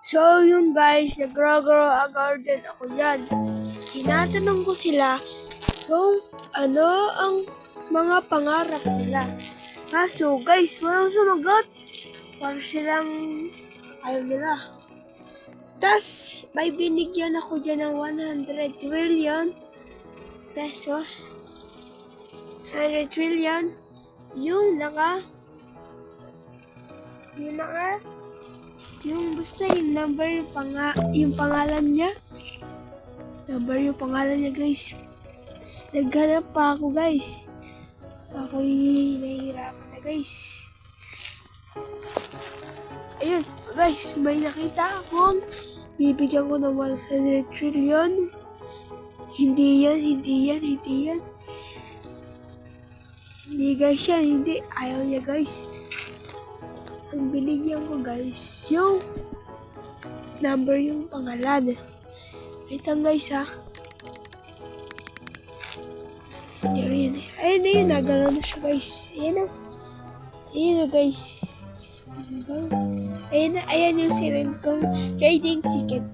So, yun guys, nag-grow a garden ako yan. Tinatanong ko sila kung ano ang mga pangarap nila. Kaso guys, walang sumagot. Para silang ayaw nila. Tas, may binigyan ako dyan ng 100 trillion pesos. 100 trillion. Yung basta yung number, yung pangalan niya. Number yung pangalan niya guys. Naghanap pa ako guys. Ako'y nahihirapan na guys. Ayun guys, may nakita akong bibigyan ko ng 100 trillion. Hindi yan. Hindi guys yan, hindi. Ayaw niya guys. Ang binigyan ko guys, yung number yung pangalan. Wait lang guys ha. Ayun na yun, nagalaw na siya guys. Ayun na guys. Ayan yung siren kong trading ticket.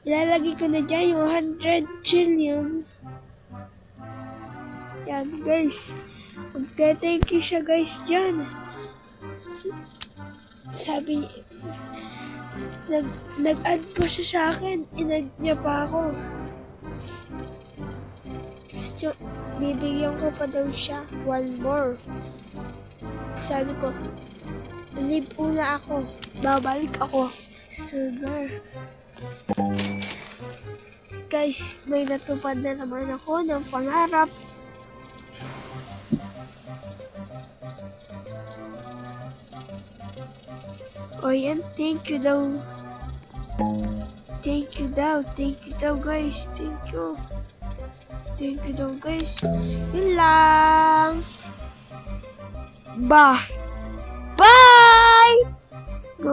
Ilalagay ko na dyan yung 100 trillion. Yan guys. Magte-thank you siya guys dyan. Sabi, nag-add pa siya sa akin. In-add niya pa ako. Gusto, bibigyan ko pa daw siya one more. Sabi ko, leave una ako. Babalik ako sa server. Guys, may natupad na naman ako ng pangarap. O yan, thank you daw guys. Thank you daw guys. Yun lang. Bye!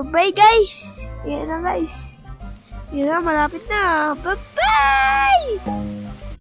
Bye guys! Yan na guys. Yan na, malapit na. Bye-bye!